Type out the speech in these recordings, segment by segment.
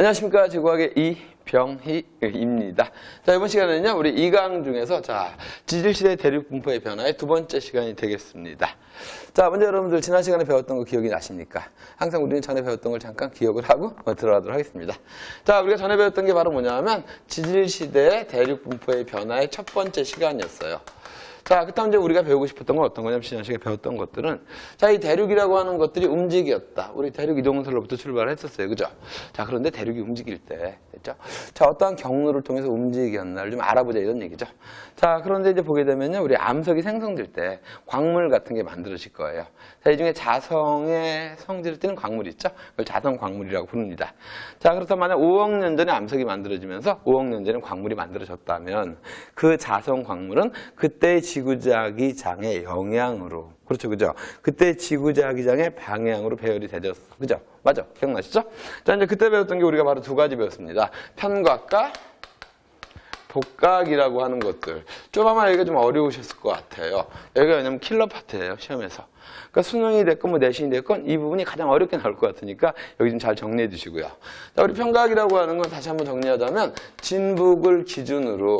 안녕하십니까. 지구학의 이병희입니다. 자, 이번 시간에는요, 우리 2강 중에서, 지질시대 대륙 분포의 변화의 두 번째 시간이 되겠습니다. 자, 먼저 여러분들 지난 시간에 배웠던 거 기억이 나십니까? 항상 우리는 전에 배웠던 걸 잠깐 기억을 하고 들어가도록 하겠습니다. 자, 우리가 전에 배웠던 게 바로 뭐냐면, 지질시대의 대륙 분포의 변화의 첫 번째 시간이었어요. 자, 그다음 이제 우리가 배우고 싶었던 건 어떤 거냐면 지난 시간에 배웠던 것들은 이 대륙이라고 하는 것들이 움직였다. 우리 대륙 이동설로부터 출발을 했었어요. 그죠? 자, 그런데 대륙이 움직일 때, 됐죠? 자, 어떠한 경로를 통해서 움직였나를 좀 알아보자 이런 얘기죠. 자, 그런데 이제 보게 되면요. 우리 암석이 생성될 때 광물 같은 게 만들어질 거예요. 자, 이 중에 자성의 성질을 띠는 광물이 있죠? 그걸 자성 광물이라고 부릅니다. 자, 그렇다면 만약 5억 년 전에 암석이 만들어지면서 5억 년 전에 광물이 만들어졌다면 그 자성 광물은 그때의 지구자기장의 영향으로, 그렇죠, 그죠? 그때 지구자기장의 방향으로 배열이 되졌어, 그죠? 맞아, 기억나시죠? 자, 이제 그때 배웠던 게 우리가 바로 두 가지 배웠습니다. 편곽과 복각이라고 하는 것들. 좀 아마 여기가 좀 어려우셨을 것 같아요. 여기가 왜냐면 킬러 파트예요, 시험에서. 그러니까 수능이 됐건 뭐 내신이 됐건 이 부분이 가장 어렵게 나올 것 같으니까 여기 좀 잘 정리해 주시고요. 자, 우리 편각이라고 하는 건 다시 한번 정리하자면 진북을 기준으로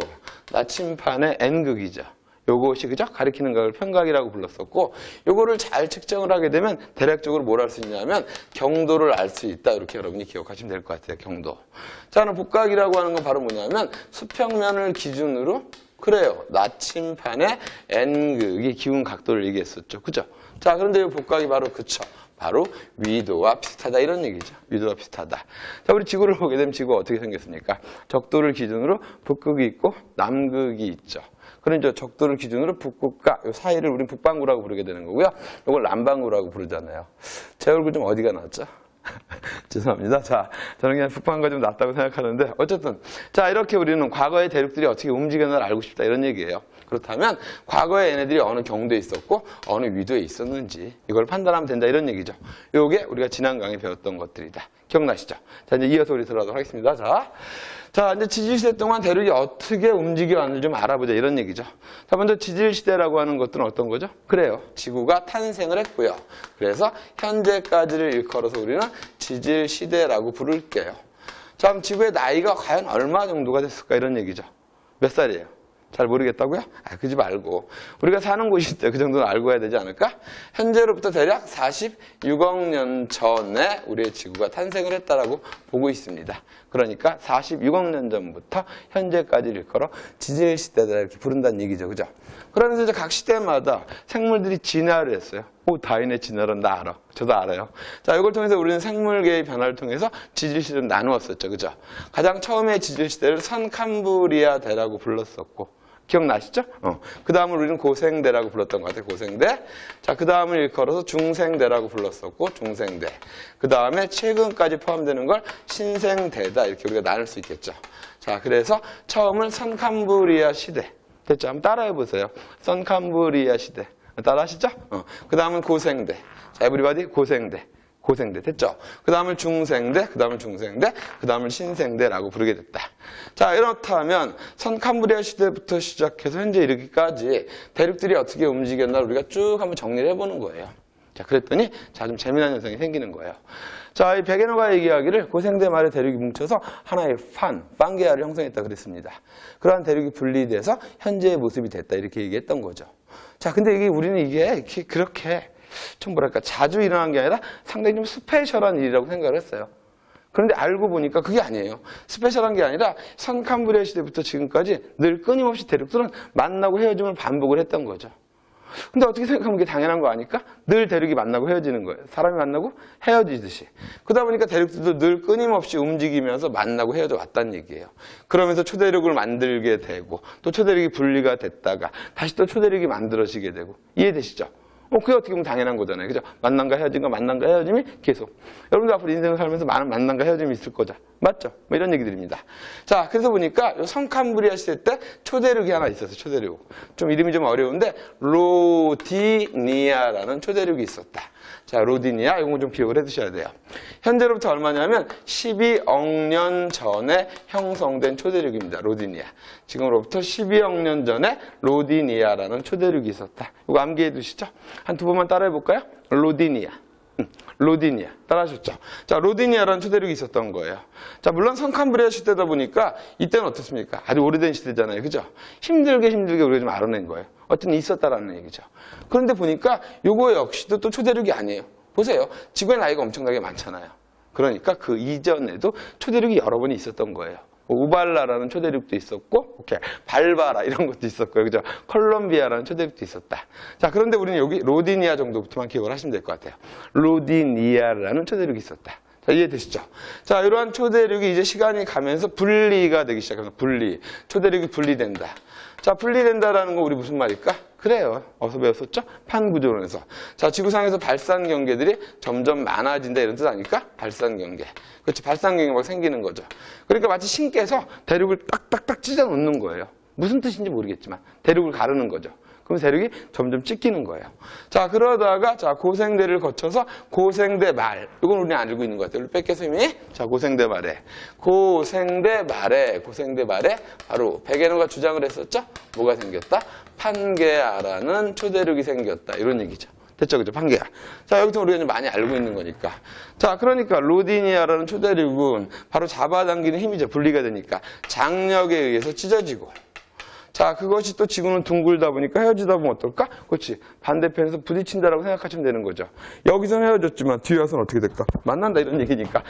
나침판의 N극이죠. 요것이 그죠? 가리키는 걸 편각이라고 불렀었고, 요거를 잘 측정을 하게 되면 대략적으로 뭘 할 수 있냐면 경도를 알 수 있다. 이렇게 여러분이 기억하시면 될 것 같아요. 경도. 자, 그럼 복각이라고 하는 건 바로 뭐냐면 수평면을 기준으로, 그래요, 나침판의 N극이 기운 각도를 얘기했었죠. 그죠? 자, 그런데 이 복각이 바로 그쵸? 바로 위도와 비슷하다 이런 얘기죠. 위도와 비슷하다. 자, 우리 지구를 보게 되면 지구가 어떻게 생겼습니까? 적도를 기준으로 북극이 있고 남극이 있죠. 그럼 이제 적도를 기준으로 북극과 이 사이를 우리는 북반구라고 부르게 되는 거고요. 이걸 남반구라고 부르잖아요. 제 얼굴 좀 어디가 낫죠? 죄송합니다. 자, 저는 그냥 북반구가 좀 낫다고 생각하는데 어쨌든 자, 이렇게 우리는 과거의 대륙들이 어떻게 움직였나를 알고 싶다 이런 얘기예요. 그렇다면 과거에 얘네들이 어느 경도에 있었고 어느 위도에 있었는지 이걸 판단하면 된다 이런 얘기죠. 요게 우리가 지난 강의에 배웠던 것들이다. 기억나시죠? 자, 이제 이어서 우리 들어가도록 하겠습니다. 자, 이제 지질시대 동안 대륙이 어떻게 움직여왔는지 좀 알아보자 이런 얘기죠. 자, 먼저 지질시대라고 하는 것들은 어떤 거죠? 그래요, 지구가 탄생을 했고요. 그래서 현재까지를 일컬어서 우리는 지질시대라고 부를게요. 자, 그럼 지구의 나이가 과연 얼마 정도가 됐을까 이런 얘기죠. 몇 살이에요? 잘 모르겠다고요? 그러지 말고 우리가 사는 곳이 있대. 그 정도는 알고 해야 되지 않을까? 현재로부터 대략 46억 년 전에 우리의 지구가 탄생을 했다라고 보고 있습니다. 그러니까 46억 년 전부터 현재까지를 일컬어 지질시대다 이렇게 부른다는 얘기죠. 그죠? 그러면서 이제 각 시대마다 생물들이 진화를 했어요. 다윈의 진화론 나 알아. 저도 알아요. 자, 이걸 통해서 우리는 생물계의 변화를 통해서 지질시대를 나누었었죠. 그죠? 가장 처음에 지질시대를 선캄브리아 대라고 불렀었고, 기억나시죠? 그 다음을 우리는 고생대라고 불렀던 것 같아요. 고생대. 자, 그 다음을 일컬어서 중생대라고 불렀었고, 중생대. 그 다음에 최근까지 포함되는 걸 신생대다. 이렇게 우리가 나눌 수 있겠죠. 자, 그래서 처음은 선캄브리아 시대. 됐죠? 한번 따라해 보세요. 선캄브리아 시대. 따라하시죠? 그 다음은 고생대. 자, 에브리바디 고생대. 고생대. 됐죠? 그 다음을 중생대, 그 다음을 중생대, 그 다음을 신생대라고 부르게 됐다. 자, 이렇다면 선캄브리아 시대부터 시작해서 현재 이르기까지 대륙들이 어떻게 움직였나 우리가 쭉 한번 정리를 해보는 거예요. 자, 그랬더니 좀 재미난 현상이 생기는 거예요. 자, 이 베게너가 얘기하기를 고생대 말에 대륙이 뭉쳐서 하나의 판게아를 형성했다 그랬습니다. 그러한 대륙이 분리돼서 현재의 모습이 됐다 이렇게 얘기했던 거죠. 자, 근데 우리는 이게 그렇게 좀 뭐랄까 자주 일어난 게 아니라 상당히 좀 스페셜한 일이라고 생각을 했어요. 그런데 알고 보니까 그게 아니에요. 스페셜한 게 아니라 선캄브리아 시대부터 지금까지 늘 끊임없이 대륙들은 만나고 헤어짐을 반복을 했던 거죠. 근데 어떻게 생각하면 그게 당연한 거 아닐까? 늘 대륙이 만나고 헤어지는 거예요. 사람이 만나고 헤어지듯이. 그러다 보니까 대륙들도 늘 끊임없이 움직이면서 만나고 헤어져 왔다는 얘기예요. 그러면서 초대륙을 만들게 되고 또 초대륙이 분리가 됐다가 다시 또 초대륙이 만들어지게 되고. 이해되시죠? 그게 어떻게 보면 당연한 거잖아요. 그죠? 만남과 헤어짐과 만남과 헤어짐이 계속. 여러분들 앞으로 인생을 살면서 많은 만남과 헤어짐이 있을 거죠. 맞죠? 뭐 이런 얘기들입니다. 자, 그래서 보니까 선캄브리아 시대 때 초대륙이 하나 있었어요. 초대륙. 좀 이름이 좀 어려운데 로디니아라는 초대륙이 있었다. 자, 로디니아 이거 좀 기억을 해두셔야 돼요. 현재로부터 얼마냐면 12억 년 전에 형성된 초대륙입니다. 로디니아. 지금으로부터 12억 년 전에 로디니아라는 초대륙이 있었다. 이거 암기해 두시죠? 한 두 번만 따라해 볼까요? 로디니아. 로디니아. 따라하셨죠? 자, 로디니아라는 초대륙이 있었던 거예요. 자, 물론 성캄브리아 시대다 보니까 이때는 어떻습니까? 아주 오래된 시대잖아요. 그죠? 힘들게 우리가 좀 알아낸 거예요. 어쨌든 있었다라는 얘기죠. 그런데 보니까 요거 역시도 또 초대륙이 아니에요. 보세요. 지구의 나이가 엄청나게 많잖아요. 그러니까 그 이전에도 초대륙이 여러 번이 있었던 거예요. 우발라라는 초대륙도 있었고, 오케이, 발바라 이런 것도 있었고요. 그죠? 콜롬비아라는 초대륙도 있었다. 자, 그런데 우리는 여기 로디니아 정도부터만 기억을 하시면 될 것 같아요. 로디니아라는 초대륙이 있었다. 자, 이해되시죠? 자, 이러한 초대륙이 이제 시간이 가면서 분리가 되기 시작합니다. 분리. 초대륙이 분리된다. 자, 분리된다라는 거 우리 무슨 말일까? 그래요. 어디서 배웠었죠? 판구조론에서. 자, 지구상에서 발산 경계들이 점점 많아진다 이런 뜻 아닐까? 발산 경계. 그렇지, 발산 경계가 막 생기는 거죠. 그러니까 마치 신께서 대륙을 딱딱딱 찢어 놓는 거예요. 무슨 뜻인지 모르겠지만 대륙을 가르는 거죠. 그럼 대륙이 점점 찢기는 거예요. 자, 그러다가 자, 고생대를 거쳐서 고생대 말. 이건 우리는 알고 있는 것 같아요. 우리 뺏겨서 이미 자, 고생대 말에 바로 베게너가 주장을 했었죠. 뭐가 생겼다? 판게아라는 초대륙이 생겼다. 이런 얘기죠. 됐죠? 그죠? 판게아. 자, 여기서 우리가 좀 많이 알고 있는 거니까. 자, 그러니까 로디니아라는 초대륙은 바로 잡아당기는 힘이죠. 분리가 되니까. 장력에 의해서 찢어지고. 자, 그것이 또 지구는 둥글다 보니까 헤어지다 보면 어떨까? 그렇지. 반대편에서 부딪힌다라고 생각하시면 되는 거죠. 여기서는 헤어졌지만 뒤에 와서는 어떻게 될까? 만난다 이런 얘기니까.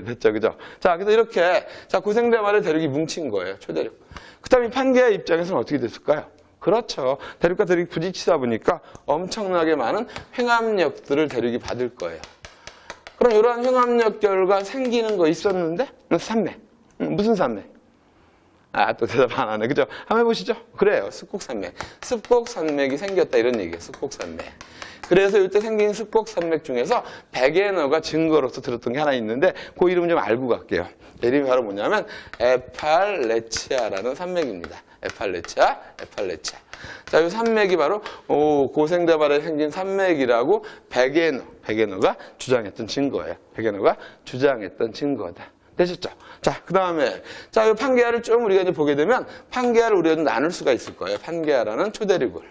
됐죠? 그죠? 자, 그래서 이렇게 자, 고생대 말에 대륙이 뭉친 거예요. 초대륙. 그 다음에 판게아 입장에서는 어떻게 됐을까요? 그렇죠. 대륙과 대륙이 부딪히다 보니까 엄청나게 많은 횡압력들을 대륙이 받을 거예요. 그럼 이러한 횡압력 결과 생기는 거 있었는데? 산맥. 무슨 산맥? 아, 또 대답 안 하네. 그죠? 한번 해보시죠. 그래요. 습곡산맥. 습곡산맥이 생겼다. 이런 얘기예요. 습곡산맥. 그래서 이때 생긴 습곡산맥 중에서 베게너가 증거로서 들었던 게 하나 있는데 그 이름 좀 알고 갈게요. 이름이 바로 뭐냐면 에팔레치아라는 산맥입니다. 에팔레치아. 자, 이 산맥이 바로 고생대발에 생긴 산맥이라고 베게너가 주장했던 증거예요. 베게너가 주장했던 증거다. 되셨죠? 자, 그 다음에, 자, 이 판게아를 좀 우리가 이제 보게 되면, 판게아를 우리가 좀 나눌 수가 있을 거예요. 판게아라는 초대륙을.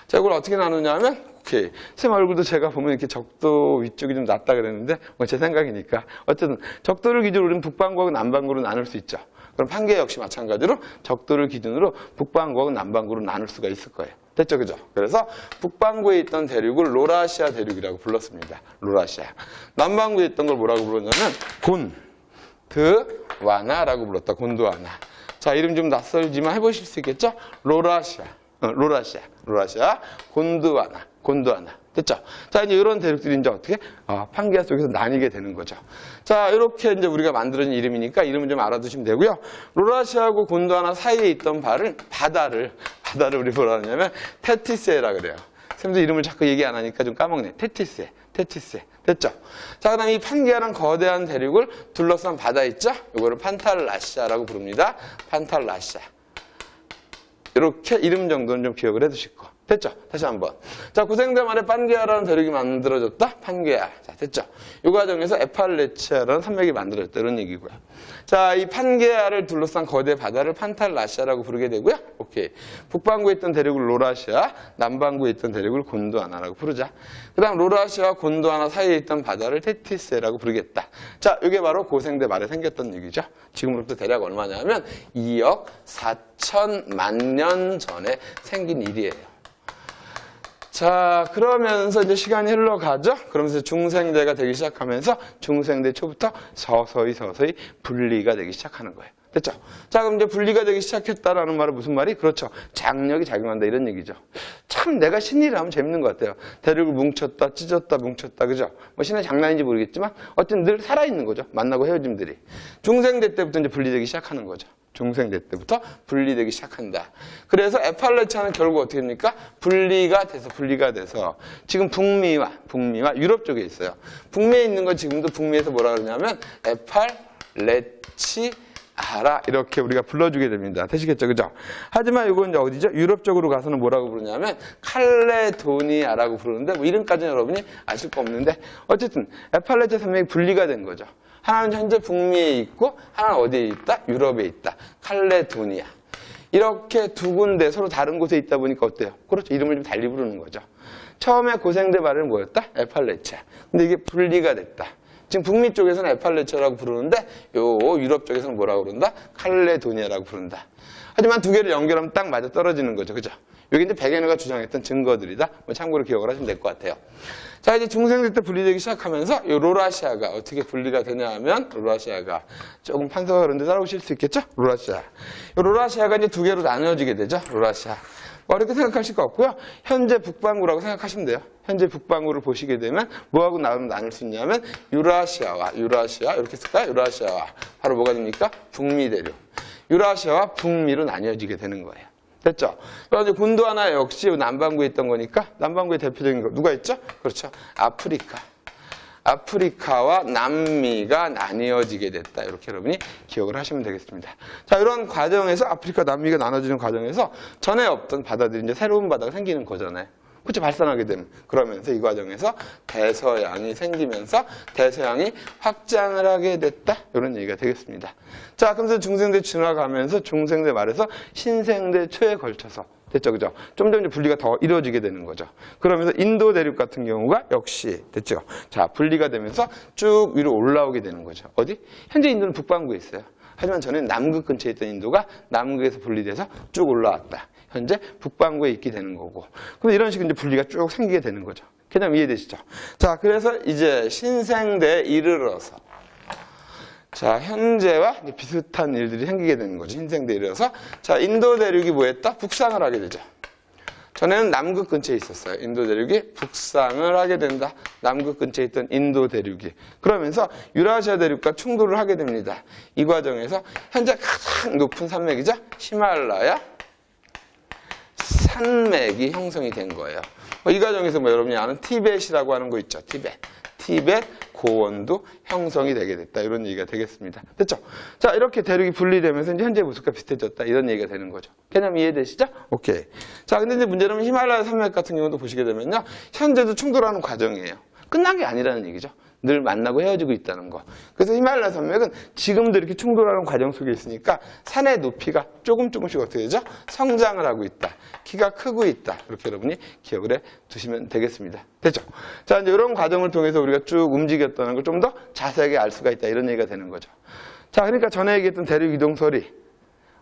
자, 이걸 어떻게 나누냐 하면, 오케이. 쌤 얼굴도 제가 보면 이렇게 적도 위쪽이 좀 낮다 그랬는데, 뭐 제 생각이니까. 어쨌든, 적도를 기준으로 우리는 북반구하고 남반구로 나눌 수 있죠. 그럼 판게아 역시 마찬가지로 적도를 기준으로 북반구하고 남반구로 나눌 수가 있을 거예요. 됐죠? 그죠? 그래서 북반구에 있던 대륙을 로라시아 대륙이라고 불렀습니다. 로라시아. 남반구에 있던 걸 뭐라고 불렀냐면, 곤드와나라고 불렀다. 곤드와나. 자, 이름 좀 낯설지만 해보실 수 있겠죠? 로라시아, 곤드와나. 됐죠? 자, 이제 이런 대륙들이 이제 어떻게? 판게아 속에서 나뉘게 되는 거죠. 자, 이렇게 이제 우리가 만들어진 이름이니까 이름을 좀 알아두시면 되고요. 로라시아하고 곤드와나 사이에 있던 바다를 우리 뭐라 하냐면 테티스에라 그래요. 쌤도 이름을 자꾸 얘기 안 하니까 좀 까먹네. 테티스에. 됐죠? 자, 그 다음에 이 판게아라는 거대한 대륙을 둘러싼 바다 있죠? 이거를 판탈라시아라고 부릅니다. 판탈라시아. 이렇게 이름 정도는 좀 기억을 해두실 거. 됐죠? 다시 한번. 자, 고생대 말에 판게아라는 대륙이 만들어졌다? 판게아. 자, 됐죠? 이 과정에서 에팔레치아라는 산맥이 만들어졌다. 이런 얘기고요. 자, 이 판게아를 둘러싼 거대 바다를 판탈라시아라고 부르게 되고요. 오케이. 북반구에 있던 대륙을 로라시아, 남반구에 있던 대륙을 곤드와나라고 부르자. 그 다음 로라시아와 곤드와나 사이에 있던 바다를 테티스라고 부르겠다. 자, 이게 바로 고생대 말에 생겼던 얘기죠. 지금으로부터 대략 얼마냐면 2억 4천만 년 전에 생긴 일이에요. 자, 그러면서 이제 시간이 흘러가죠. 그러면서 중생대가 되기 시작하면서 중생대 초부터 서서히 분리가 되기 시작하는 거예요. 됐죠? 자, 그럼 이제 분리가 되기 시작했다라는 말은 무슨 말이? 그렇죠. 장력이 작용한다 이런 얘기죠. 참 내가 신일을 하면 재밌는 것 같아요. 대륙을 뭉쳤다, 찢었다, 그죠? 뭐 신의 장난인지 모르겠지만 어쨌든 늘 살아있는 거죠. 만나고 헤어짐들이. 중생대 때부터 이제 분리되기 시작하는 거죠. 중생대 때부터 분리되기 시작한다. 그래서 에팔레치아는 결국 어떻게 됩니까? 분리가 돼서 지금 북미와 유럽 쪽에 있어요. 북미에 있는 건 지금도 북미에서 뭐라 그러냐면 에팔레치아라 이렇게 우리가 불러주게 됩니다. 되시겠죠? 그죠? 하지만 이건 이제 어디죠? 유럽 쪽으로 가서는 뭐라고 부르냐면 칼레도니아라고 부르는데 뭐 이름까지는 여러분이 아실 거 없는데 어쨌든 에팔레치아 산맥이 분리가 된 거죠. 하나는 현재 북미에 있고 하나는 어디에 있다? 유럽에 있다. 칼레도니아. 이렇게 두 군데 서로 다른 곳에 있다 보니까 어때요? 그렇죠. 이름을 좀 달리 부르는 거죠. 처음에 고생대 발음이 뭐였다? 에팔레치아. 근데 이게 분리가 됐다. 지금 북미 쪽에서는 에팔레치아라고 부르는데 요 유럽 쪽에서는 뭐라고 부른다? 칼레도니아라고 부른다. 하지만 두 개를 연결하면 딱 맞아 떨어지는 거죠. 그죠? 여기 이제 베게너가 주장했던 증거들이다. 뭐 참고로 기억을 하시면 될 것 같아요. 자, 이제 중생대 때 분리되기 시작하면서 이 로라시아가 어떻게 분리가 되냐 하면 로라시아가 조금 판서가 그런데 따라오실 수 있겠죠? 로라시아. 이 로라시아가 이제 두 개로 나누어지게 되죠. 로라시아. 어렵게 생각하실 거 없고요. 현재 북반구라고 생각하시면 돼요. 현재 북반구를 보시게 되면 뭐하고 나눌 수 있냐면 유라시아 이렇게 쓸까요? 유라시아와 바로 뭐가 됩니까? 북미 대륙. 유라시아와 북미로 나뉘어지게 되는 거예요. 됐죠? 그래서 곤도와나 역시 남반구에 있던 거니까 남반구의 대표적인 거 누가 있죠? 그렇죠. 아프리카와 남미가 나뉘어지게 됐다. 이렇게 여러분이 기억을 하시면 되겠습니다. 자, 이런 과정에서 아프리카, 남미가 나눠지는 과정에서 전에 없던 바다들이 이제 새로운 바다가 생기는 거잖아요. 그렇죠? 발산하게 되면. 그러면서 이 과정에서 대서양이 생기면서 대서양이 확장을 하게 됐다. 이런 얘기가 되겠습니다. 자, 그러면서 중생대 지나가면서 중생대 말에서 신생대 초에 걸쳐서 됐죠, 그죠? 점점 이제 분리가 더 이루어지게 되는 거죠. 그러면서 인도 대륙 같은 경우가 역시 됐죠. 자, 분리가 되면서 쭉 위로 올라오게 되는 거죠. 어디? 현재 인도는 북반구에 있어요. 하지만 전에는 남극 근처에 있던 인도가 남극에서 분리돼서 쭉 올라왔다. 현재 북반구에 있게 되는 거고. 그럼 이런 식으로 이제 분리가 쭉 생기게 되는 거죠. 개념 이해되시죠? 자, 그래서 이제 신생대에 이르러서 자, 현재와 비슷한 일들이 생기게 되는 거죠. 신생대에 이르러서 자, 인도 대륙이 뭐 했다? 북상을 하게 되죠. 전에는 남극 근처에 있었어요. 인도 대륙이 북상을 하게 된다. 남극 근처에 있던 인도 대륙이. 그러면서 유라시아 대륙과 충돌을 하게 됩니다. 이 과정에서 현재 가장 높은 산맥이죠. 히말라야 산맥이 형성이 된 거예요. 이 과정에서 뭐 여러분이 아는 티벳이라고 하는 거 있죠. 티벳 고원도 형성이 되게 됐다. 이런 얘기가 되겠습니다. 됐죠? 자, 이렇게 대륙이 분리되면서 이제 현재 모습과 비슷해졌다. 이런 얘기가 되는 거죠. 개념 이해되시죠? 오케이. 자, 근데 이제 문제는 히말라야 산맥 같은 경우도 보시게 되면요. 현재도 충돌하는 과정이에요. 끝난 게 아니라는 얘기죠. 늘 만나고 헤어지고 있다는 거. 그래서 히말라야 산맥은 지금도 이렇게 충돌하는 과정 속에 있으니까 산의 높이가 조금씩 어떻게 되죠? 성장을 하고 있다. 키가 크고 있다. 이렇게 여러분이 기억을 해 두시면 되겠습니다. 됐죠? 자, 이제 이런 과정을 통해서 우리가 쭉 움직였다는 걸 좀 더 자세하게 알 수가 있다. 이런 얘기가 되는 거죠. 자, 그러니까 전에 얘기했던 대륙 이동설이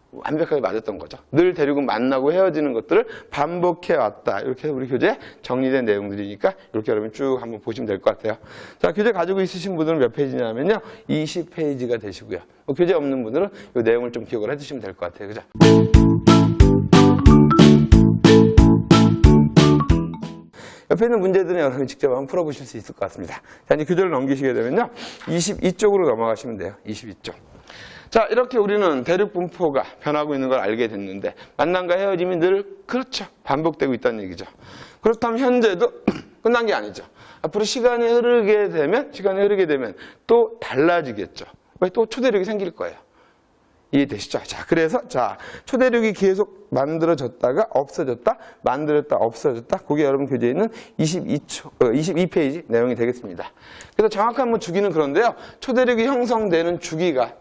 완벽하게 맞았던 거죠. 늘 대륙은 만나고 헤어지는 것들을 반복해 왔다. 이렇게 우리 교재에 정리된 내용들이니까 이렇게 여러분 쭉 한번 보시면 될 것 같아요. 자, 교재 가지고 있으신 분들은 몇 페이지냐면요. 20페이지가 되시고요. 교재 없는 분들은 이 내용을 좀 기억을 해주시면 될 것 같아요. 그죠? 옆에 있는 문제들은 여러분이 직접 한번 풀어보실 수 있을 것 같습니다. 자, 이제 교재를 넘기시게 되면요. 22쪽으로 넘어가시면 돼요. 22쪽. 자, 이렇게 우리는 대륙 분포가 변하고 있는 걸 알게 됐는데 만남과 헤어짐이 늘 그렇죠. 반복되고 있다는 얘기죠. 그렇다면 현재도 끝난 게 아니죠. 앞으로 시간이 흐르게 되면 또 달라지겠죠. 왜? 또 초대륙이 생길 거예요. 이해되시죠? 자, 그래서 초대륙이 계속 만들어졌다가 없어졌다, 만들었다, 없어졌다. 그게 여러분 교재에 있는 22페이지 내용이 되겠습니다. 그래서 정확한 주기는 그런데요. 초대륙이 형성되는 주기가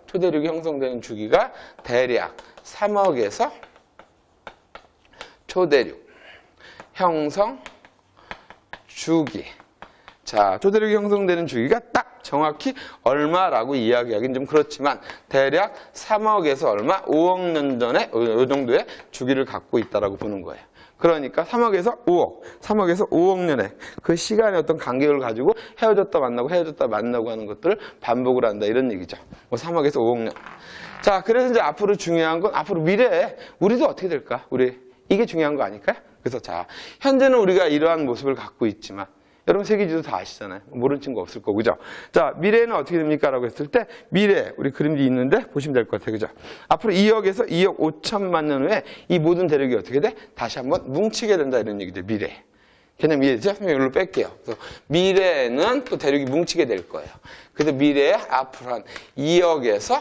대략 3억에서 초대륙 형성 주기. 자, 초대륙이 형성되는 주기가 딱 정확히 얼마라고 이야기하기는 좀 그렇지만 대략 3억에서 얼마? 5억 년 전에 이 정도의 주기를 갖고 있다라고 보는 거예요. 그러니까 3억에서 5억 년에 그 시간의 어떤 간격을 가지고 헤어졌다 만나고 하는 것들을 반복을 한다 이런 얘기죠. 3억에서 5억 년. 자, 그래서 이제 앞으로 중요한 건 앞으로 미래에 우리도 어떻게 될까? 이게 중요한 거 아닐까요? 그래서 자, 현재는 우리가 이러한 모습을 갖고 있지만 여러분 세계지도 다 아시잖아요. 모르는 친구 없을 거고, 그죠? 자, 미래는 어떻게 됩니까? 라고 했을 때, 미래, 우리 그림도 있는데 보시면 될 것 같아요. 그죠? 앞으로 2억에서 2억 5천만 년 후에 이 모든 대륙이 어떻게 돼? 다시 한번 뭉치게 된다. 이런 얘기죠. 미래. 개념 이해되죠? 여기로 뺄게요. 그래서 미래는 또 대륙이 뭉치게 될 거예요. 그래서 미래에 앞으로 한 2억에서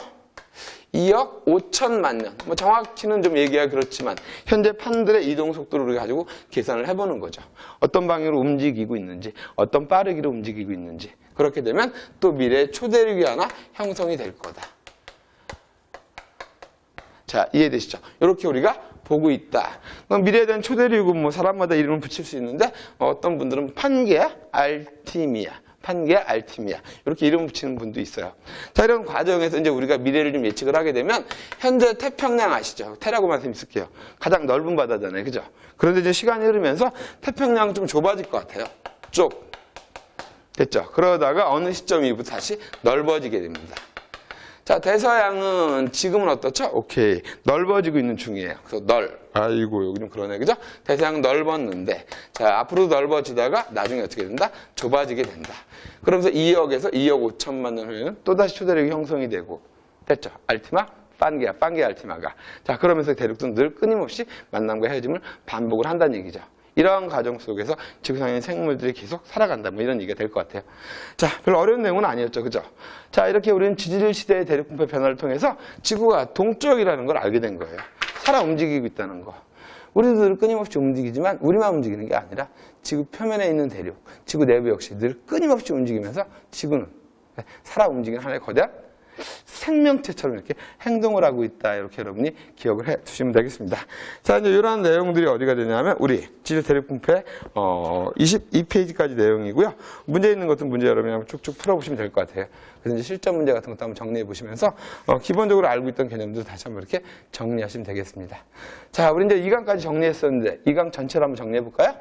2억 5천만 년. 정확히는 좀 얘기하기 그렇지만 현재 판들의 이동 속도를 우리가 가지고 계산을 해보는 거죠. 어떤 방향으로 움직이고 있는지, 어떤 빠르기로 움직이고 있는지. 그렇게 되면 또 미래에 초대륙이 하나 형성이 될 거다. 자, 이해되시죠? 이렇게 우리가 보고 있다. 그럼 미래에 대한 초대륙은 뭐 사람마다 이름을 붙일 수 있는데 어떤 분들은 판게 알티미아, 판게 알티미아 이렇게 이름 붙이는 분도 있어요. 자, 이런 과정에서 이제 우리가 미래를 좀 예측을 하게 되면 현재 태평양 아시죠? 태라고만 좀 쓸게요. 가장 넓은 바다잖아요, 그죠? 그런데 이제 시간이 흐르면서 태평양은 좀 좁아질 것 같아요. 쭉 됐죠? 그러다가 어느 시점 이후부터 다시 넓어지게 됩니다. 자, 대서양은 지금은 어떻죠? 오케이. 넓어지고 있는 중이에요. 그래서 아이고, 여기 좀 그러네. 그죠? 대서양은 넓었는데, 자, 앞으로 넓어지다가 나중에 어떻게 된다? 좁아지게 된다. 그러면서 2억에서 2억 5천만 년 후에는 또다시 초대륙이 형성이 되고, 됐죠? 알티마, 판게 알티마가. 자, 그러면서 대륙도 늘 끊임없이 만남과 헤어짐을 반복을 한다는 얘기죠. 이러한 과정 속에서 지구상의 생물들이 계속 살아간다. 뭐 이런 얘기가 될 것 같아요. 자, 별로 어려운 내용은 아니었죠. 그죠? 자, 이렇게 우리는 지질 시대의 대륙 분포 변화를 통해서 지구가 동쪽이라는 걸 알게 된 거예요. 살아 움직이고 있다는 거. 우리도 늘 끊임없이 움직이지만 우리만 움직이는 게 아니라 지구 표면에 있는 대륙, 지구 내부 역시 늘 끊임없이 움직이면서 지구는 살아 움직이는 하나의 거대한 생명체처럼 이렇게 행동을 하고 있다. 이렇게 여러분이 기억을 해 두시면 되겠습니다. 자, 이제 이러한 내용들이 어디가 되냐면 우리 지질 대륙 분포의 22페이지까지 내용이고요. 문제 있는 것은 문제 여러분이 한번 쭉쭉 풀어보시면 될 것 같아요. 그래서 이제 실전 문제 같은 것도 한번 정리해 보시면서 기본적으로 알고 있던 개념들 다시 한번 이렇게 정리하시면 되겠습니다. 자, 우리 이제 2강까지 정리했었는데 2강 전체를 한번 정리해 볼까요?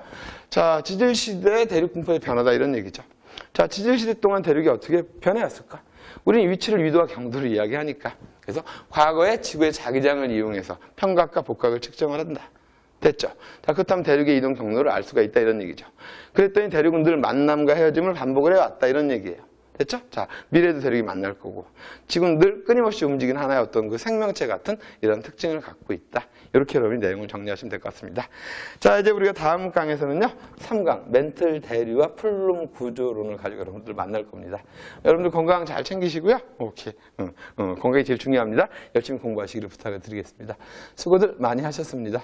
자, 지질 시대의 대륙 분포의 변화다 이런 얘기죠. 자, 지질 시대 동안 대륙이 어떻게 변해왔을까? 우리는 위치를, 위도와 경도를 이야기하니까. 그래서 과거에 지구의 자기장을 이용해서 평각과 복각을 측정을 한다. 됐죠? 자, 그렇다면 대륙의 이동 경로를 알 수가 있다 이런 얘기죠. 그랬더니 대륙은 늘 만남과 헤어짐을 반복을 해왔다 이런 얘기예요. 됐죠? 자, 미래에도 대륙이 만날 거고 지구는 늘 끊임없이 움직이는 하나의 어떤 그 생명체 같은 이런 특징을 갖고 있다. 이렇게 여러분이 내용을 정리하시면 될 것 같습니다. 자, 이제 우리가 다음 강에서는요 3강 멘틀 대류와 플룸 구조론을 가지고 여러분들 만날 겁니다. 여러분들 건강 잘 챙기시고요. 오케이. 건강이 제일 중요합니다. 열심히 공부하시기를 부탁을 드리겠습니다. 수고들 많이 하셨습니다.